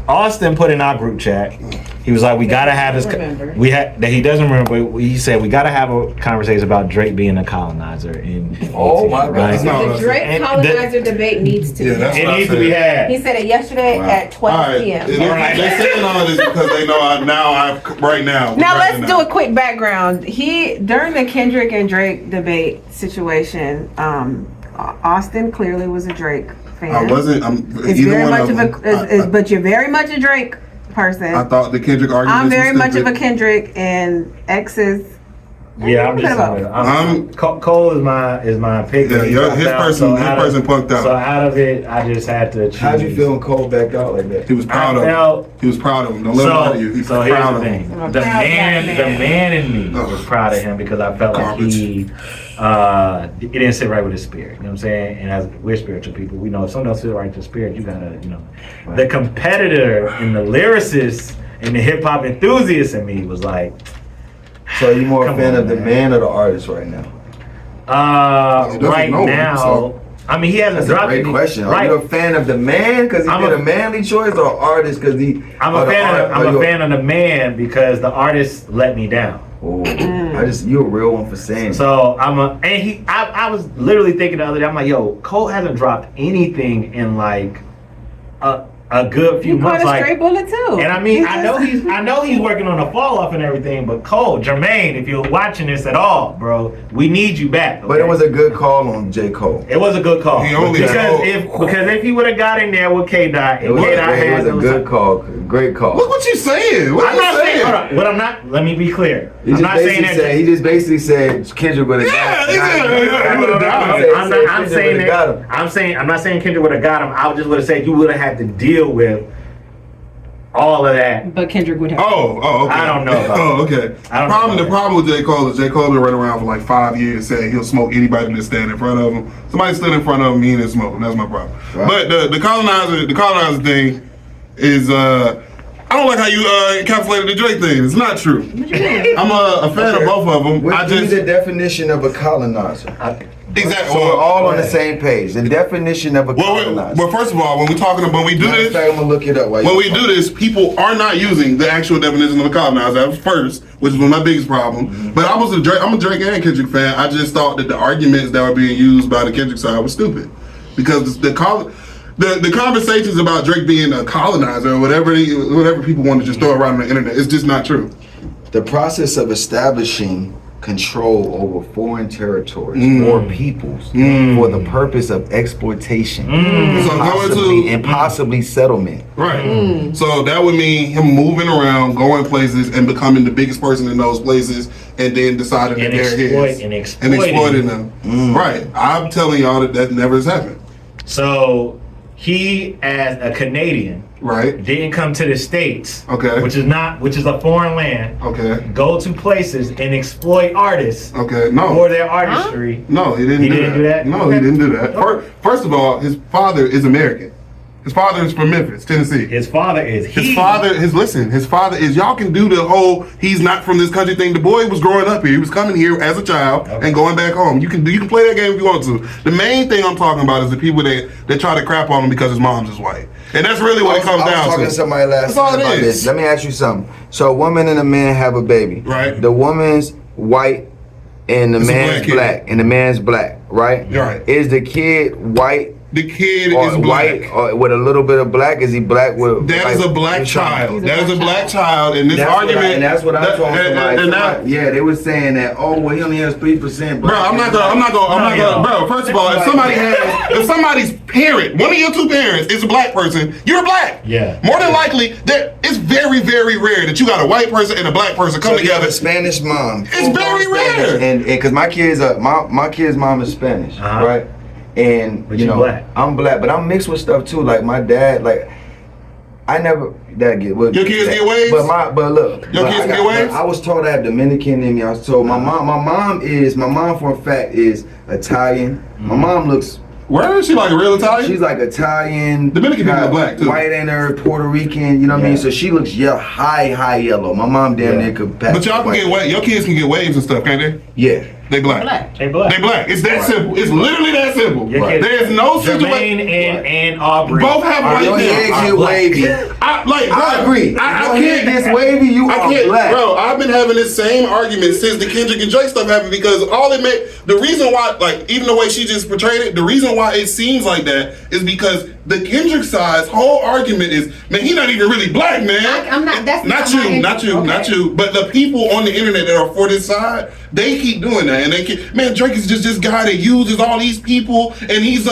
Austin put in our group chat. He was like, "We gotta have this." We had that he doesn't remember. But he said we gotta have a conversation about Drake being a colonizer. Oh my God! The Drake colonizer debate needs to be. It needs to be had. He said it yesterday at 12 p.m. They're saying all this because they know right now. Now let's do a quick background. During the Kendrick and Drake debate situation, Austin clearly was a Drake fan. I wasn't. But you're very much a Drake person. I thought the Kendrick argument. I'm very much of a Kendrick, and X is. Yeah, Cole is my pick. Yeah, his person punked out. So out of it, I just had to choose. How'd you feel when Cole backed out like that? He was proud of him. He was proud of him. Don't let him lie to you. He's proud of him. The man in me was proud of him because I felt like he didn't sit right with his spirit. You know what I'm saying? And as we're spiritual people, we know if someone else sits right with your spirit, you gotta, Right. The competitor and the lyricist and the hip hop enthusiast in me was like. So are you more a fan of the man or the artist right now? Right now, I mean, he hasn't dropped. That's a great question. Are you a fan of the man because he did a manly choice, or artist because he? I'm a fan of the man because the artist let me down. Oh, you're a real one for saying. So I was literally thinking the other day. I'm like, yo, Cole hasn't dropped anything in like a good few months. You caught a straight bullet too. And I mean, I know he's working on a fall off and everything. But Cole, Jermaine, if you're watching this at all, bro, we need you back. Okay? But it was a good call on J. Cole. It was a good call. Because if he would have got in there with K Dot, it was a good call. Great call. Look what you saying. I'm not saying. Hold on, but I'm not. Let me be clear. I'm not saying that. He just basically said Kendrick would have got him. I'm not saying Kendrick would have got him. I just would have said you would have had to deal with all of that. But Kendrick would have. Oh, okay. I don't know. Okay. The problem with J. Cole is J. Cole been running around for like 5 years saying he'll smoke anybody that stand in front of him. Somebody stood in front of him, he didn't smoke. That's my problem. Right. But the colonizer thing is I don't like how you encapsulated the Drake thing. It's not true. I'm a fan of both of them. What is the definition of a colonizer? Exactly. So we're all on the same page. The definition of a colonizer. Well, first of all, when we do this, I'm gonna look it up. When we do this, people are not using the actual definition of a colonizer. That was first, which was my biggest problem. Mm-hmm. But I'm a Drake and Kendrick fan. I just thought that the arguments that were being used by the Kendrick side were stupid because the conversations about Drake being a colonizer or whatever people want to just throw around on the internet, it's just not true. The process of establishing control over foreign territories or peoples for the purpose of exploitation and possibly settlement. Right. So that would mean him moving around, going places, and becoming the biggest person in those places, and then deciding that they're his and exploiting them. Right. I'm telling y'all that never has happened. So he, as a Canadian, didn't come to the States, which is a foreign land, go to places and exploit artists for their artistry. No, he didn't do that. No, he didn't do that. First of all, his father is American. His father is from Memphis, Tennessee. His father is. His father is. Y'all can do the whole he's not from this country thing. The boy was growing up here. He was coming here as a child and going back home. You can play that game if you want to. The main thing I'm talking about is the people that try to crap on him because his mom's is white. And that's really what it comes down to. I was talking to somebody last night about this. Let me ask you something. So a woman and a man have a baby. Right. The woman's white and the man's black. And the man's black, right? Right. Is the kid white? The kid is black. White or with a little bit of black? Is he black with? That is a black child. That is a black child. And this argument. And that's what I told somebody. Yeah, they were saying that. Oh, well, he only has 3%. Bro, I'm not gonna. Bro, first of all, if somebody's parent, one of your two parents is a black person, you're black. Yeah. More than likely, that it's very, very rare that you got a white person and a black person come together. You have a Spanish mom. It's very rare. And because my kid's mom is Spanish, right? And but black. I'm black, but I'm mixed with stuff too. Like my dad, I never your kids get waves. But look, your kids get waves. I was told I have Dominican in me. I was told my mom for a fact is Italian. My mom looks. Where is she, like a real Italian? She's like Italian. Dominican people are black too. White in her, Puerto Rican. You know what I mean? So she looks high yellow. My mom damn near could pass. But y'all can get waves. Your kids can get waves and stuff, can't they? Yeah. They black. They black. They black. It's that simple. It's literally that simple. Right. There's no Jermaine situation. and Aubrey. Both have white Your hair. head get wavy. I agree. I Your head can't. gets wavy. You I are can't, black. bro. I've been having this same argument since the Kendrick and Drake stuff happened because the reason why, like, even the way she just portrayed it, the reason why it seems like that is because the Kendrick side's whole argument is, man, he not even really black, man. I'm not. That's not you. But the people on the internet that are for this side, they keep doing that, and they keep, man, Drake is just this guy that uses all these people, and he's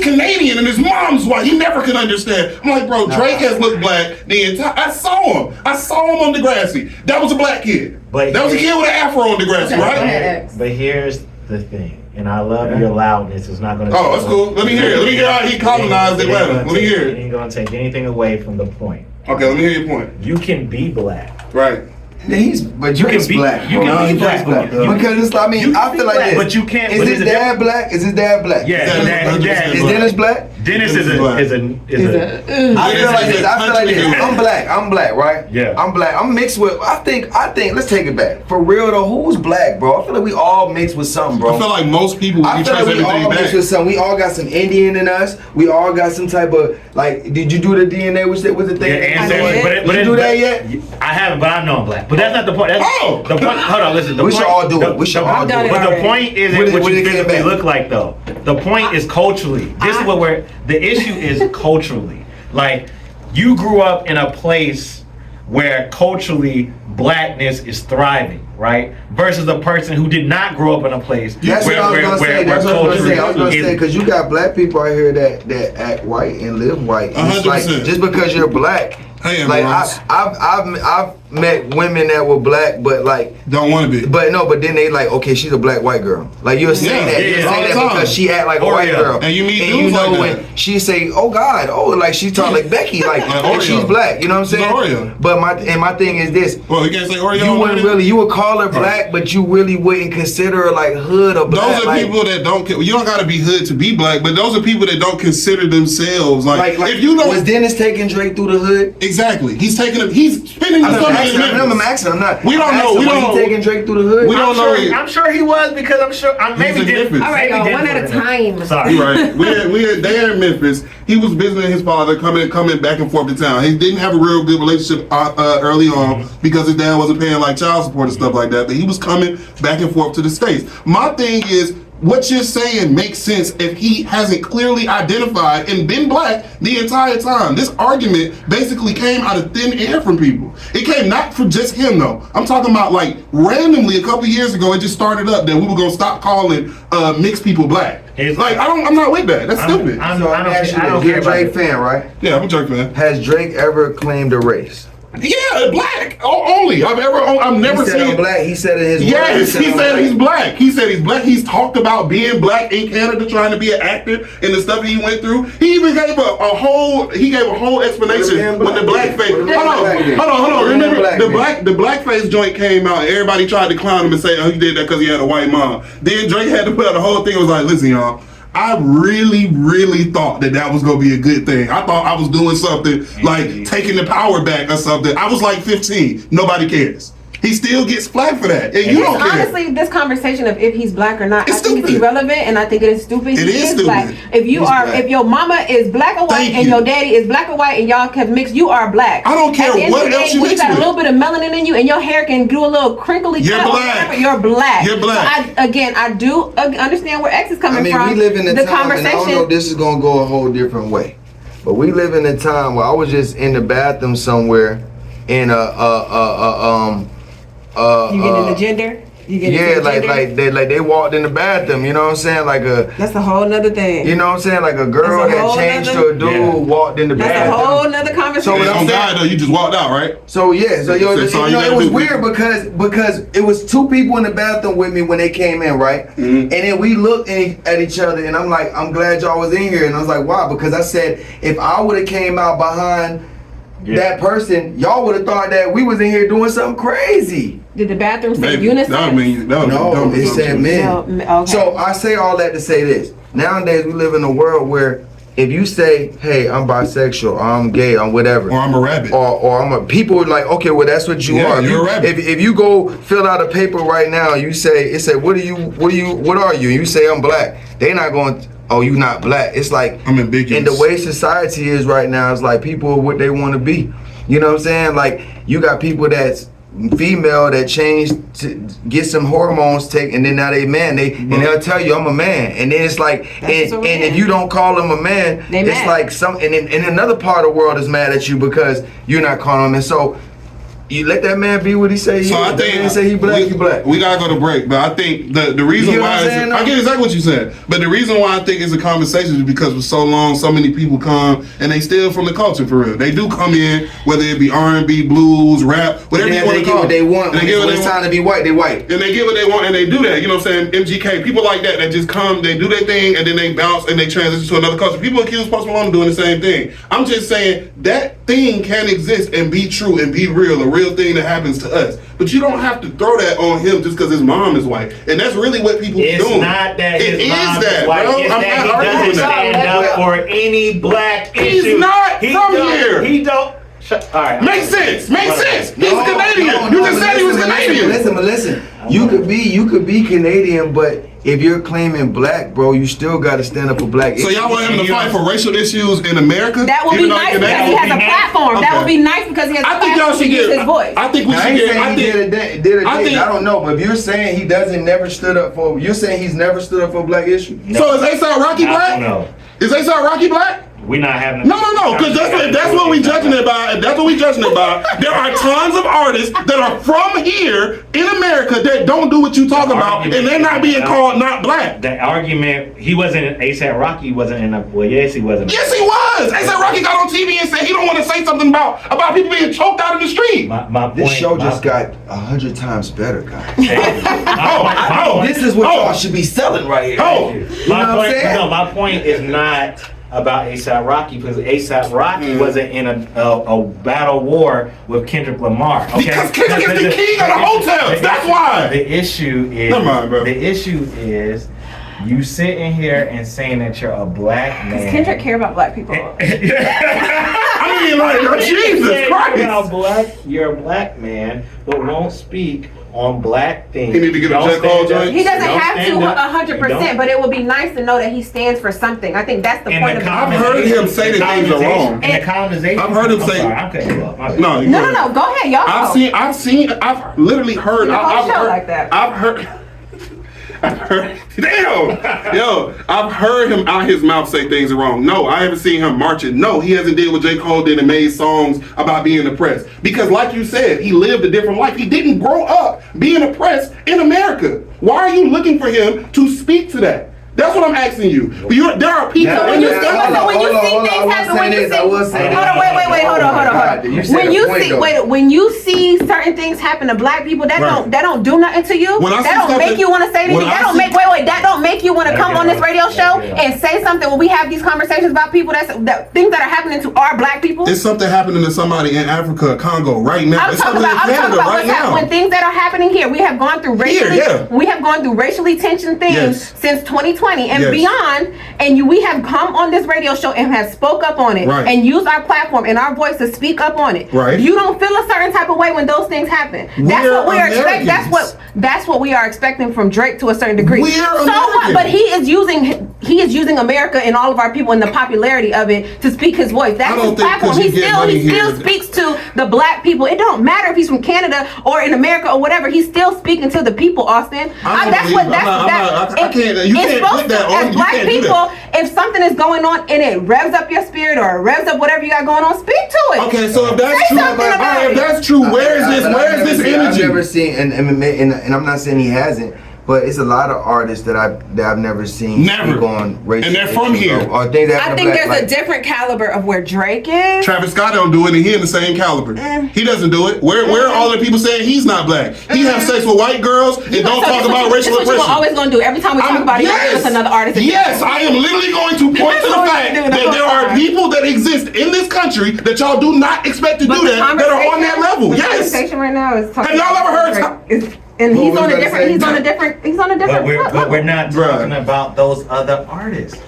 Canadian, and his mom's white. He never could understand. I'm like, bro, Drake has looked black the entire. I saw him on Degrassi. That was a black kid. But that was a kid with an afro on Degrassi, Okay, right? go ahead, X. But here's the thing, and I love your loudness. It's not going to. Oh, that's cool. Let me hear it. Let me hear how he colonized Atlanta. Let me hear It it. ain't going to take anything away from the point. Okay, let me hear your point. You can be black. Right. But Drake's black. You can be black. Because it's, I mean, I feel like this. But you can't. Is his dad black? Is his dad black? Yeah, his dad Is Dennis black? Dennis is a. I feel like this. I'm black, right? Yeah. I'm black. I'm mixed with. I think. Let's take it back. For real though, who's black, bro? I feel like we all mixed with something, bro. I feel like most people. I feel like we all mixed with something. We all got some Indian in us. We all got some type of like. Did you do the DNA? Was the thing? Yeah, Did you do that yet? I haven't, but I know I'm black. But that's not the point. That's the point. Hold on, listen. We should all do it. We should all do it. But the point isn't what you physically look like, though. The point is culturally. This is what the issue is culturally. Like, you grew up in a place where culturally blackness is thriving, right? Versus a person who did not grow up in a place That's what I was gonna say. That's what I was gonna say. Because you got black people out here that act white and live white. And it's like, just because you're black. Hey, like I've met women that were black, but like don't want to be. But then they like, okay, she's a black white girl. Like you're saying that, you're saying that because she act like a white girl. And you meet and dudes like when she say, oh God, like she talk like Becky, like she's black. You know what I'm saying? But my thing is this. Well, you can't say Oreo. You wouldn't really, you would call her black, but you really wouldn't consider her like hood or black. Those are people that don't. You don't gotta be hood to be black, but those are people that don't consider themselves like if you don't. Was Dennis taking Drake through the hood? Exactly. He's taking him. He's spending his summer in Memphis. I'm not. We don't know. We don't know. He taking Drake through the hood. We don't know. I'm sure he was because I'm sure. Maybe did. All right, one at a time. Sorry. Right. We're there in Memphis. He was visiting his father, coming back and forth to town. He didn't have a real good relationship early on because his dad wasn't paying like child support and stuff like that. But he was coming back and forth to the States. My thing is, what you're saying makes sense if he hasn't clearly identified and been black the entire time. This argument basically came out of thin air from people. It came not from just him though. I'm talking about like randomly a couple years ago. It just started up that we were gonna stop calling mixed people black. Like I'm not with that. That's stupid. I don't care. You're a Drake fan, right? Yeah, I'm a Drake fan. Has Drake ever claimed a race? Yeah, black only. I've never seen. I'm black. He said in his yes. He said he's black. He said he's black. He's talked about being black in Canada, trying to be an actor, and the stuff he went through. He even gave a whole explanation with the blackface. Hold on. Remember the blackface joint came out, and everybody tried to clown him and say, "Oh, he did that because he had a white mom." Then Drake had to put out the whole thing. It was like, "Listen, y'all. I really thought that was gonna be a good thing. I thought I was doing something like taking the power back or something. I was like 15. Nobody cares. He still gets flack for that, and you don't care. Honestly, this conversation of if he's black or not, I think stupid. it's irrelevant, and I think it is stupid. It is stupid. Black. If your mama is black or white, and your daddy is black or white, and y'all can mix, you are black. I don't care what else you mix. You got with. a little bit of melanin in you, and your hair can do a little crinkly. You're black. Whatever, you're black. You're black. So I do understand where X is coming from. We live in a time, conversation. and I don't know if this is gonna go a whole different way, but we live in a time where I was just in the bathroom somewhere, in you get into gender? They walked in the bathroom, you know what I'm saying? That's a whole nother thing. You know what I'm saying? Like a girl that changed to a dude walked in the bathroom. That's a whole nother conversation. So on God though, you just walked out, right? So yeah, it was weird because it was two people in the bathroom with me when they came in, right? Mm-hmm. And then we looked at each other, and I'm like, I'm glad y'all was in here, and I was like, why? Because I said if I would have came out behind that person, y'all would have thought that we was in here doing something crazy. Did the bathroom say Maybe. unisex? No, it said men. Okay. So I say all that to say this. Nowadays we live in a world where if you say, hey, I'm bisexual, or I'm gay, I'm whatever, Or I'm a rabbit. or I'm a, people are like, okay, well that's what you Yeah, are. you're a rabbit. If you go fill out a paper right now, you say, what are you? You say I'm black. They not going, oh, you not black. It's like, I'm ambiguous. and the way society is right now, it's like people are what they want to be. You know what I'm saying? Like, you got people that's female that change to get some hormones take, and then now they man, and they'll tell you I'm a man, and then it's like, and if you don't call them a man, They it's mad. like and another part of the world is mad at you because you're not calling him, and so you let that man be what he say. So I That think man say he black, he black. We gotta go to break, but I think the reason You know why what I'm saying, I get exactly what you said, but the reason why I think it's a conversation is because for so long, so many people come and they steal from the culture for real. They do come in, whether it be R&B, blues, rap, whatever And you then want they to get call what they want. And they get what When they it's want. time to be white, they white. And they get what they want and they do that, you know what I'm saying? MGK, people like that just come, they do their thing, and then they bounce and they transition to another culture. People accuse Post Malone of doing the same thing. I'm just saying that thing can exist and be true and be real, a real thing that happens to us. But you don't have to throw that on him just because his mom is white. And that's really what people be It's doing. not that It his is mom that, is white. bro. It's I'm that not he arguing doesn't that. stand up for any black He's issue. not from here. He don't. All right. Makes sense. Makes sense. He's No, Canadian. no, You no, just but said he was listen, Canadian. But listen. You could be Canadian, but if you're claiming black, bro, you still got to stand up for black. So y'all want him to fight for racial issues in America? That would be even though nice he's because he Canadian? has a platform. That Okay. would be nice because he has a I think y'all platform to should use get his voice. I think we I should ain't get. saying I he think. did a I date. think- I don't know, but if you're saying he doesn't never stood up for, you're saying he's never stood up for black issue. So is A$AP Rocky I black? don't know. Is A$AP Rocky black? We're not having. No, because that's what we judging it by. If that's what we judging it by, there are tons of artists that are from here in America that don't do what you talk about, and they're not being called not black. The argument, he wasn't A$AP Rocky. He wasn't in a. Well, yes, he wasn't. Yes, he was. A$AP Rocky got on TV and said he don't want to say something about people being choked out in the street. My point. This show my- just got 100 times better, guys. my point- This is what y'all should be selling right here. Oh, You know My what I'm point, saying? no, my point is not about A$AP Rocky because A$AP Rocky wasn't in a battle war with Kendrick Lamar. Okay? Because Kendrick is the king of the hotels. That's why. The issue is. Never mind, bro. The issue is. You sitting here and saying that you're a black man. Does Kendrick care about black people? I mean, like, Jesus Christ. You're a black man, but won't speak on black things. He need to get a Don't J. Cole stand up. joint? He doesn't Don't have to stand up. 100%, but it would be nice to know that he stands for something. I think that's the In point the of it. I've heard him say that things are wrong. In the colonization. I've heard him I'm say- sorry, I'm cutting you off. My bad. No, No, go ahead, y'all. I've literally heard. You I've don't show heard like that. I've heard. I've heard him out his mouth say things are wrong. No, I haven't seen him marching. No, he hasn't did what J. Cole did and made songs about being oppressed. Because like you said, he lived a different life. He didn't grow up being oppressed in America. Why are you looking for him to speak to that? That's what I'm asking you. There are people So when in you this see, country. so when you see things happen, when you see, hold on, wait, hold on. When you see, when you see certain things happen to black people, that don't do nothing to you. When I see That don't something- make you want to say anything. when I That don't see- make that don't make you want to come on this radio show and say something when we have these conversations about people that things that are happening to our black people. It's something happening to somebody in Africa, Congo, right now. I'm It's talking something about, in Canada right now. when things that are happening here. We have gone through racially tensioned things since 2020 and beyond. And we have come on this radio show and have spoke up on it and used our platform and our voice to speak up on it. Right. You don't feel a certain type of way when those things happen. That's what we are expecting. That's what we are expecting from Drake to a certain degree. We're so Americans. what? But he is using America and all of our people and the popularity of it to speak his voice. That's I don't his think platform. 'cause He you get money still here- speaks to the black people. It don't matter if he's from Canada or in America or whatever. He's still speaking to the people, Austin. I can't. You can't put that on. As You black can't do people, that. if something is going on and it revs up your spirit or it revs up whatever you got going on, speak to it. Okay, so if that's Say true, something about if it. that's true, where is this energy? I've never seen, and I'm not saying he hasn't, but it's a lot of artists that I've never seen speak on racial And they're from issues here. or things that I happen to think black, there's a different caliber of where Drake is. Travis Scott don't do it, and he in the same caliber. He doesn't do it. Where are all the people saying he's not black? He have sex with white girls and don't talk about racial That's what you're oppression. always going to do. Every time we talk about it, you're going to give us another artist. Yes, I am literally going to point to the fact that there are people that exist in this country that y'all do not expect to do that are on that level. The Yes. conversation right now is talking. Have y'all ever heard? And What he's was on a that different. saying? He's on a different. But we're not Bruh. talking about those other artists.